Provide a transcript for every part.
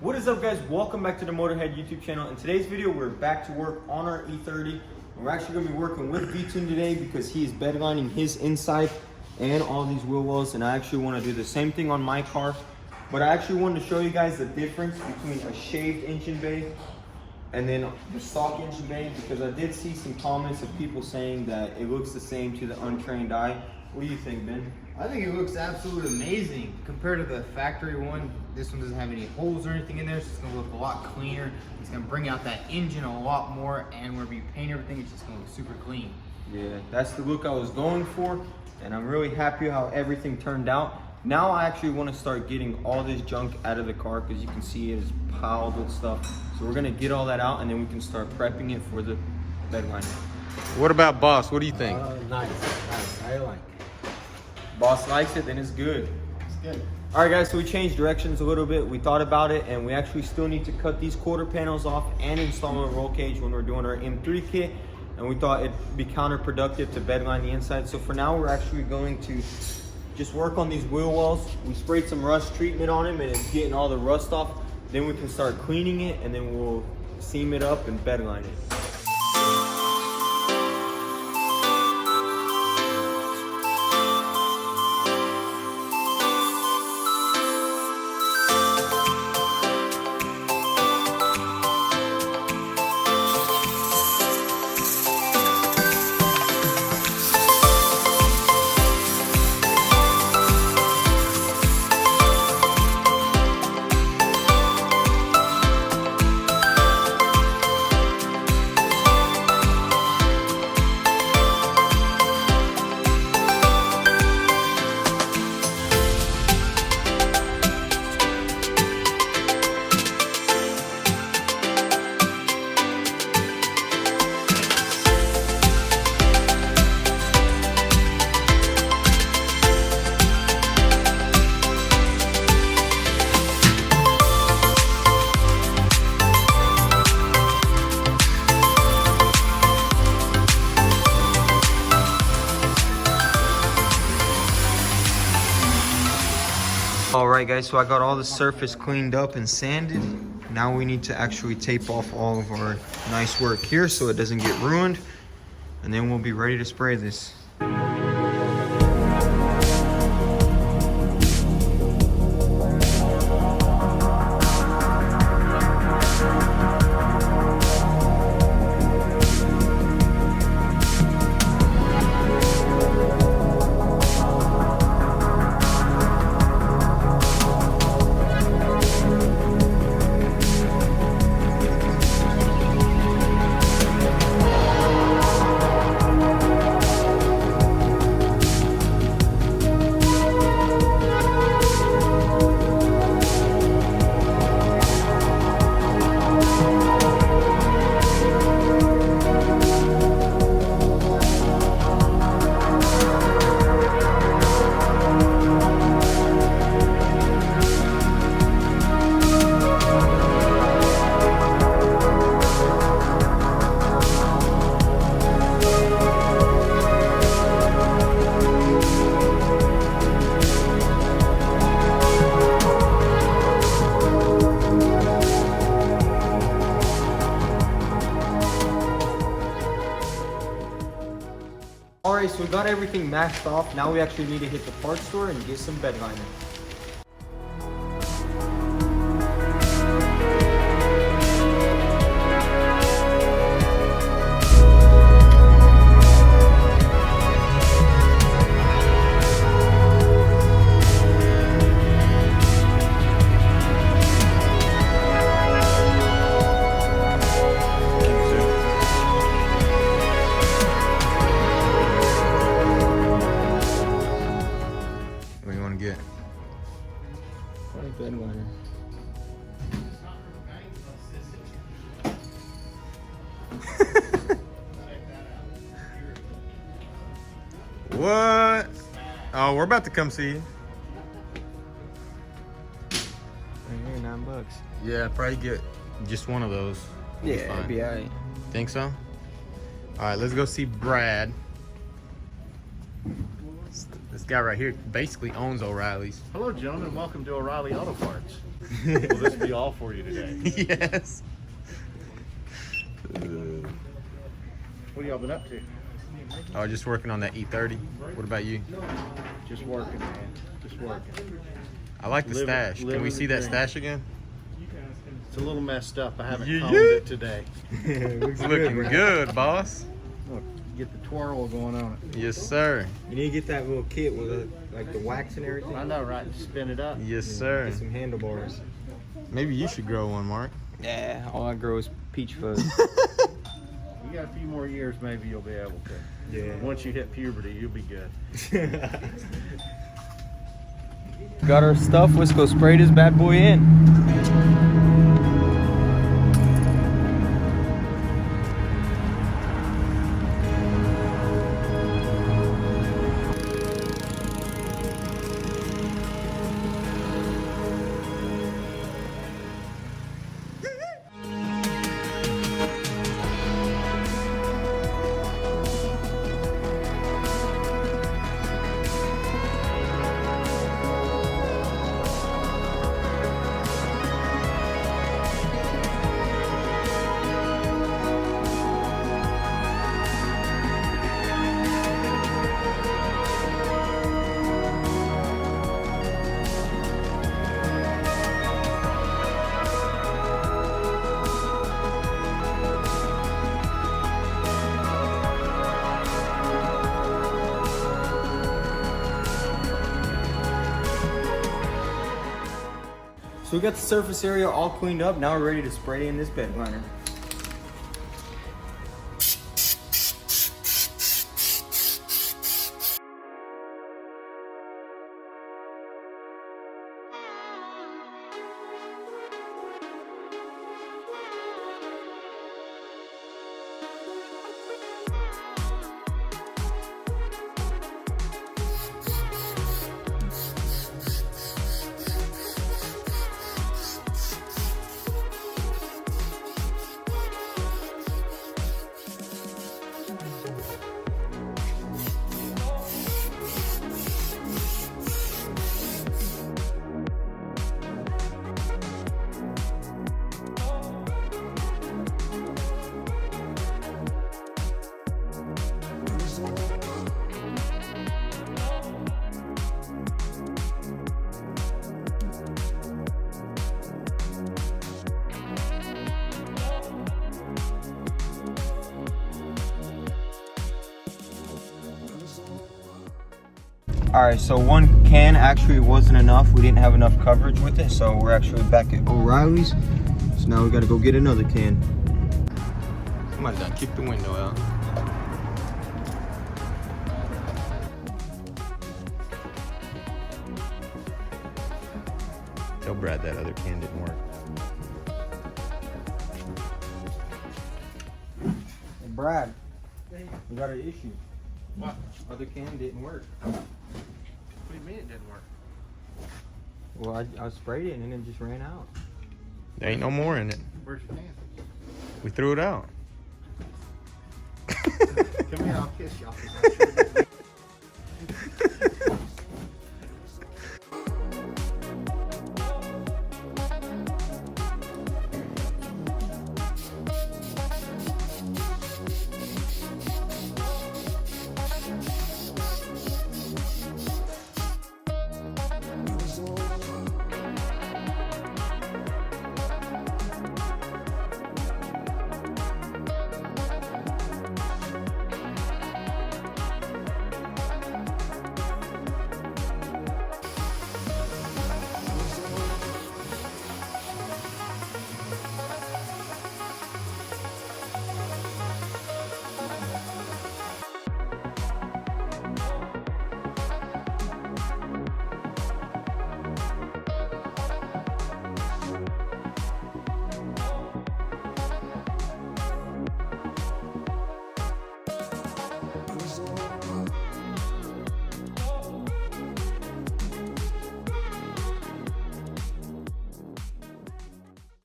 What is up, guys? Welcome back to the Motorhead YouTube channel. In today's video, we're back to work on our E30. We're actually going to be working with V-Tune today because he is bedlining his inside and all these wheel wells, and I actually want to do the same thing on my car. But I actually wanted to show you guys the difference between a shaved engine bay and then the stock engine bay, because I did see some comments of people saying that it looks the same to the untrained eye. What do you think, Ben? I think it looks absolutely amazing compared to the factory one. This one doesn't have any holes or anything in there, so it's gonna look a lot cleaner. It's gonna bring out that engine a lot more, and whenever you paint everything, it's just gonna look super clean. Yeah, that's the look I was going for, and I'm really happy how everything turned out. Now I actually want to start getting all this junk out of the car, because you can see it is piled with stuff. So we're gonna get all that out, and then we can start prepping it for the bed lining. What about Boss? What do you think? Nice. I like it. Boss likes it, then it's good. It's good. All right, guys, so we changed directions a little bit. We thought about it, and we actually still need to cut these quarter panels off and install a roll cage when we're doing our M3 kit. And we thought it'd be counterproductive to bedline the inside. So for now, we're actually going to just work on these wheel wells. We sprayed some rust treatment on them, and it's getting all the rust off. Then we can start cleaning it, and then we'll seam it up and bedline it. All right, guys, so I got all the surface cleaned up and sanded. Now we need to actually tape off all of our nice work here so it doesn't get ruined, and then we'll be ready to spray this. Alright, so we got everything mashed off. Now we actually need to hit the parts store and get some bed liner. Bed liner. What? Oh, we're about to come see you. Right here, $9. Yeah, probably get just one of those. Yeah, it'd be alright. Think so? All right, let's go see Brad. This guy right here basically owns O'Reilly's. Hello, gentlemen. Welcome to O'Reilly Auto Parts. Will this be all for you today? Yes. What have y'all been up to? Oh, just working on that E30. What about you? Just working, man. Just working. I like the stash. Can we living see the that dream. stash again? It's a little messed up. I haven't Yeah, combed yeah. it today. It's looking good, boss. Look, get the twirl going on it. Yes, sir. You need to get that little kit with like the wax and everything. I know, right? Spin it up. Yes, sir. Get some handlebars. Maybe you should grow one, Mark. Yeah, all I grow is peach fuzz. You got a few more years, maybe you'll be able to. Yeah. Once you hit puberty, you'll be good. Got our stuff. Let's go spray this bad boy in. So we got the surface area all cleaned up. Now we're ready to spray in this bed liner. Alright, so one can actually wasn't enough. We didn't have enough coverage with it, so we're actually back at O'Reilly's. So now we gotta go get another can. Somebody done kicked the window out. Tell Brad that other can didn't work. Hey Brad, we got an issue. What? Other can didn't work. What do you mean it didn't work? Well, I sprayed it and it just ran out. There ain't no more in it. Where's your hand? We threw it out. Come here, I'll kiss y'all.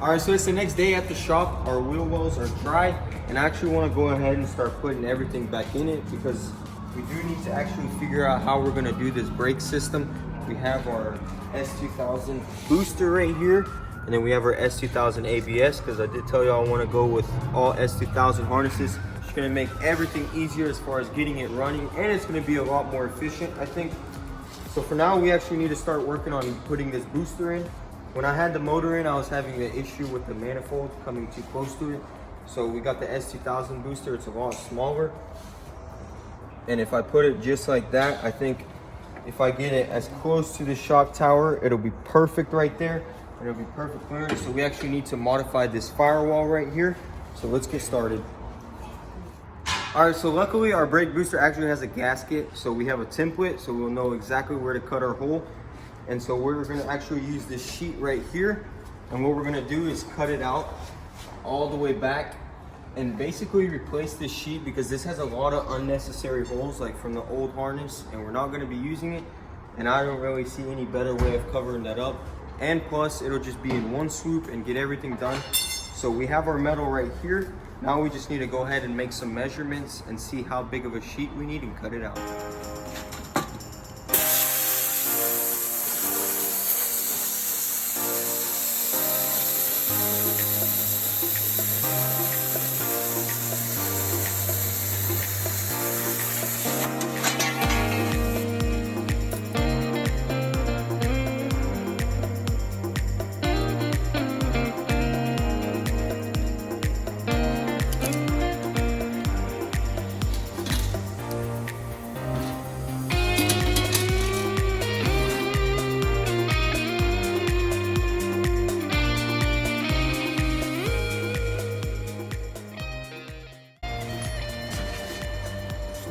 Alright, so it's the next day at the shop. Our wheel wells are dry, and I actually want to go ahead and start putting everything back in it because we do need to actually figure out how we're gonna do this brake system. We have our S2000 booster right here, and then we have our S2000 ABS, because I did tell you I want to go with all S2000 harnesses. It's gonna make everything easier as far as getting it running, and it's gonna be a lot more efficient, I think. So for now, we actually need to start working on putting this booster in. When I had the motor in, I was having the issue with the manifold coming too close to it. So we got the S2000 booster, it's a lot smaller. And if I put it just like that, I think if I get it as close to the shock tower, it'll be perfect right there. And it'll be perfect clearance. So we actually need to modify this firewall right here. So let's get started. All right, so luckily our brake booster actually has a gasket. So we have a template, so we'll know exactly where to cut our hole. And so we're gonna actually use this sheet right here. And what we're gonna do is cut it out all the way back and basically replace this sheet, because this has a lot of unnecessary holes like from the old harness, and we're not gonna be using it. And I don't really see any better way of covering that up. And plus it'll just be in one swoop and get everything done. So we have our metal right here. Now we just need to go ahead and make some measurements and see how big of a sheet we need and cut it out.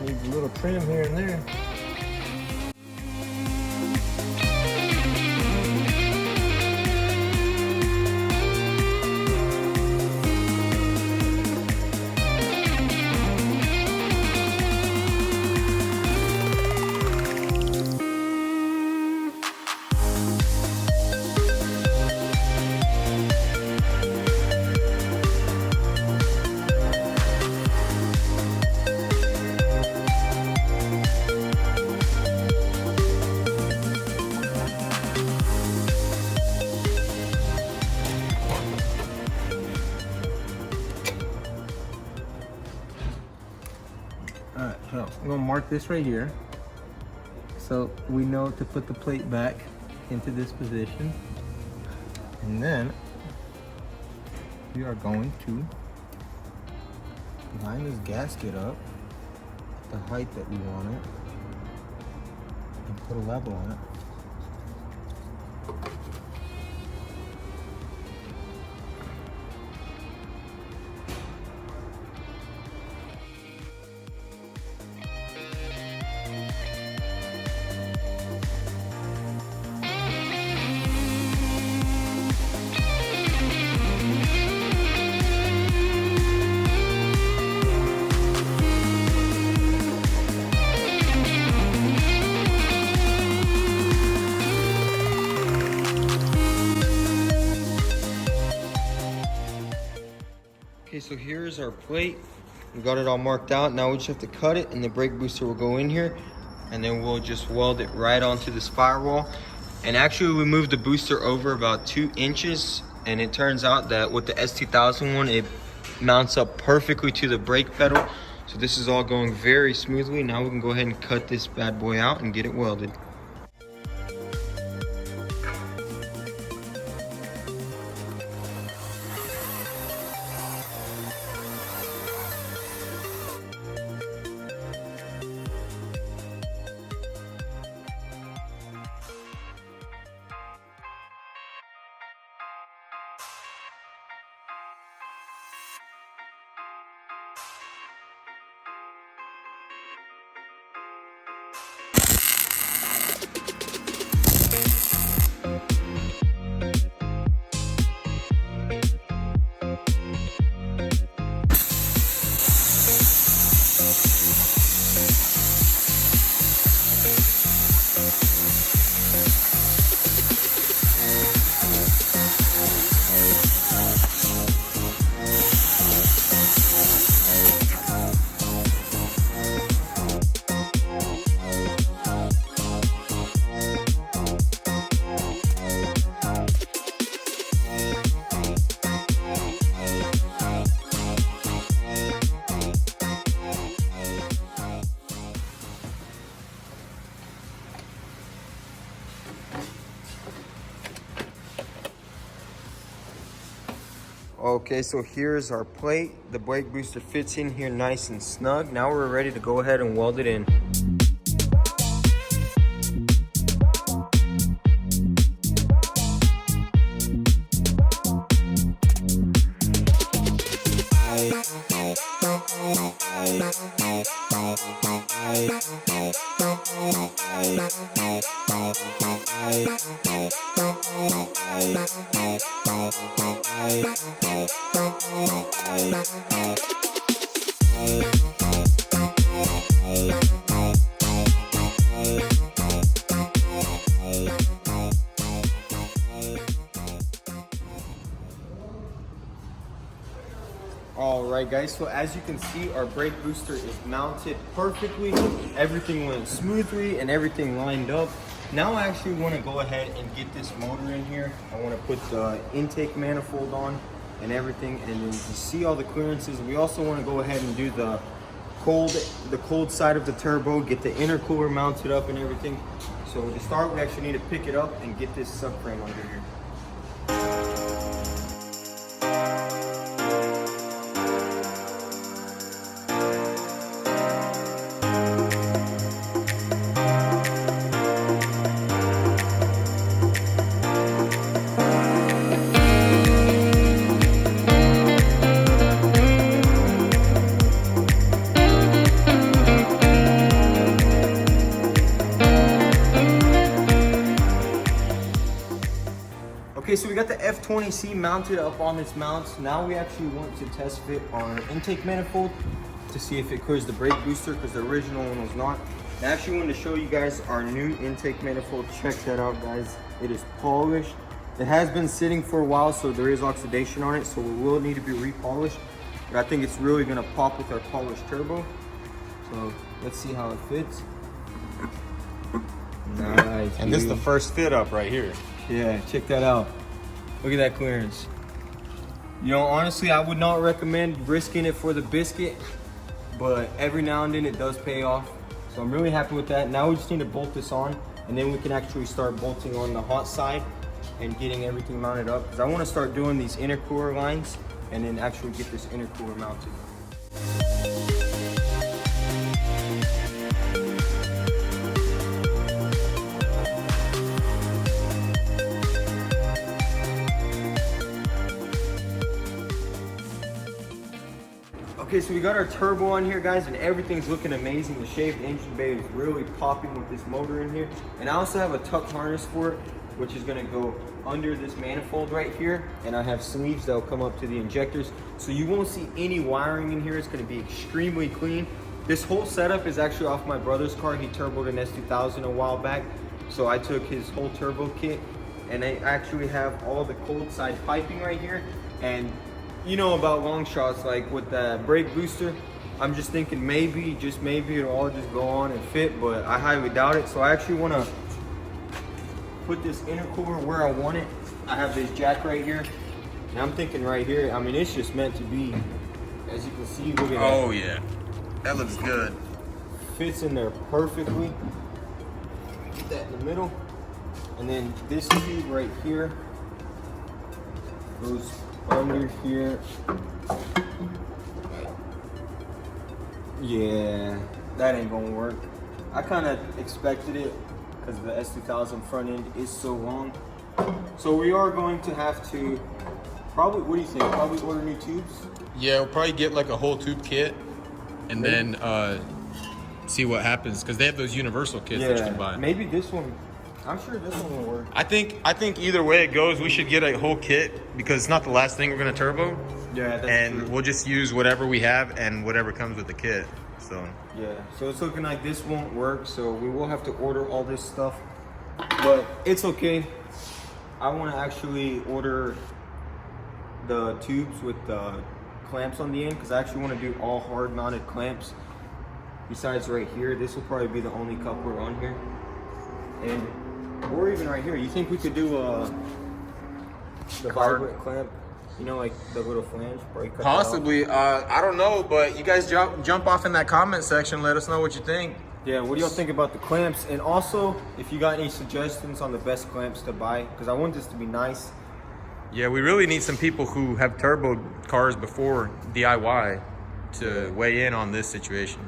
Needs a little trim here and there. Alright, so I'm gonna mark this right here so we know to put the plate back into this position, and then we are going to line this gasket up at the height that we want it and put a level on it. Okay, so here's our plate. We got it all marked out. Now we just have to cut it, and the brake booster will go in here, and then we'll just weld it right onto this firewall. And actually we moved the booster over about 2 inches, and it turns out that with the S2000 one, it mounts up perfectly to the brake pedal. So this is all going very smoothly. Now we can go ahead and cut this bad boy out and get it welded. Okay, so here's our plate. The brake booster fits in here nice and snug. Now we're ready to go ahead and weld it in. Alright guys, so as you can see, our brake booster is mounted perfectly. Everything went smoothly and everything lined up. Now I actually want to go ahead and get this motor in here. I want to put the intake manifold on and everything, and then you see all the clearances. We also want to go ahead and do the cold side of the turbo, get the intercooler mounted up and everything. So to start, we actually need to pick it up and get this subframe under here. Okay, so we got the F20C mounted up on this mount. Now we actually want to test fit our intake manifold to see if it clears the brake booster, because the original one was not. I actually wanted to show you guys our new intake manifold. Check that out, guys. It is polished. It has been sitting for a while, so there is oxidation on it, so it will need to be repolished. But I think it's really gonna pop with our polished turbo. So let's see how it fits. Nice. And this is the first fit up right here. Yeah, check that out. Look at that clearance. You know, honestly, I would not recommend risking it for the biscuit, but every now and then it does pay off. So I'm really happy with that. Now we just need to bolt this on, and then we can actually start bolting on the hot side and getting everything mounted up. Because I want to start doing these intercooler lines and then actually get this intercooler mounted. Okay, so we got our turbo on here, guys, and everything's looking amazing. The shaved engine bay is really popping with this motor in here. And I also have a tuck harness for it, which is gonna go under this manifold right here. And I have sleeves that'll come up to the injectors. So you won't see any wiring in here. It's gonna be extremely clean. This whole setup is actually off my brother's car. He turboed an S2000 a while back. So I took his whole turbo kit, and I actually have all the cold side piping right here. And you know about long shots, like with the brake booster, I'm just thinking maybe, just maybe it'll all just go on and fit, but I highly doubt it. So I actually want to put this intercooler where I want it. I have this jack right here, and I'm thinking right here, I mean, it's just meant to be. As you can see, look at that. Oh yeah, that looks good. Fits in there perfectly. Get that in the middle. And then this tube right here goes under here. Yeah, that ain't gonna work. I kind of expected it because the S2000 front end is so long. So we are going to have to probably, what do you think? Probably order new tubes? Yeah, we'll probably get like a whole tube kit and then see what happens, because they have those universal kits that you can buy. Maybe this one. I'm sure this one will work. I think either way it goes, we should get a whole kit, because it's not the last thing we're gonna turbo. Yeah, that's and true. we'll just use whatever we have and whatever comes with the kit. So yeah, so it's looking like this won't work, so we will have to order all this stuff, but it's okay. I want to actually order the tubes with the clamps on the end, because I actually want to do all hard mounted clamps. Besides right here, this will probably be the only coupler on here, and or even right here. You think we could do the vibrant clamp? You know, like the little flange? possibly, I don't know, but you guys jump off in that comment section. Let us know what you think. Yeah, what do y'all think about the clamps? And also, if you got any suggestions on the best clamps to buy, because I want this to be nice. Yeah, we really need some people who have turbo cars before DIY to weigh in on this situation.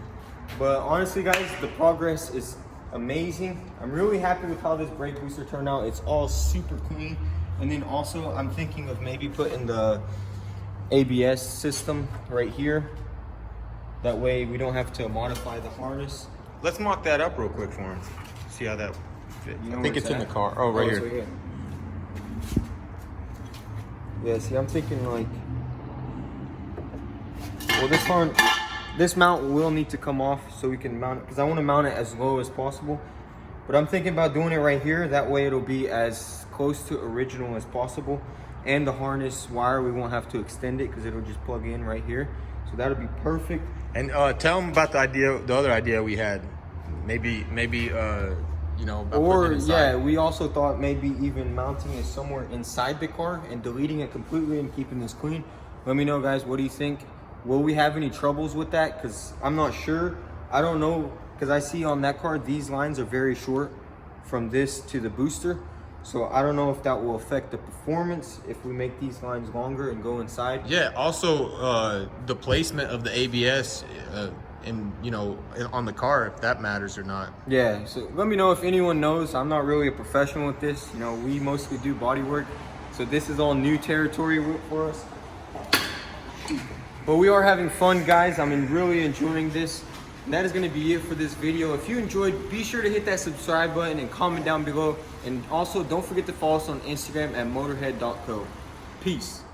But honestly, guys, the progress is amazing. I'm really happy with how this brake booster turned out. It's all super clean. And then also, I'm thinking of maybe putting the ABS system right here. That way we don't have to modify the harness. Let's mock that up real quick for him. See how that fits. You know I think where it's in the at? car. Oh, right it's here. Yeah, see, I'm thinking like, well, this mount will need to come off so we can mount it, because I want to mount it as low as possible. But I'm thinking about doing it right here. That way it'll be as close to original as possible. And the harness wire, we won't have to extend it because it'll just plug in right here. So that'll be perfect. And tell them about the other idea we had. Maybe you know, about Or putting it inside. yeah, we also thought maybe even mounting it somewhere inside the car and deleting it completely and keeping this clean. Let me know, guys, what do you think? Will we have any troubles with that? Because I'm not sure. I don't know, because I see on that car these lines are very short from this to the booster. So I don't know if that will affect the performance if we make these lines longer and go inside. Yeah, also the placement of the ABS and you know, on the car, if that matters or not. Yeah, so let me know if anyone knows. I'm not really a professional with this. You know, we mostly do body work. So this is all new territory for us. But we are having fun, guys. I'm really enjoying this. And that is going to be it for this video. If you enjoyed, be sure to hit that subscribe button and comment down below. And also, don't forget to follow us on Instagram at motorhead.co. Peace.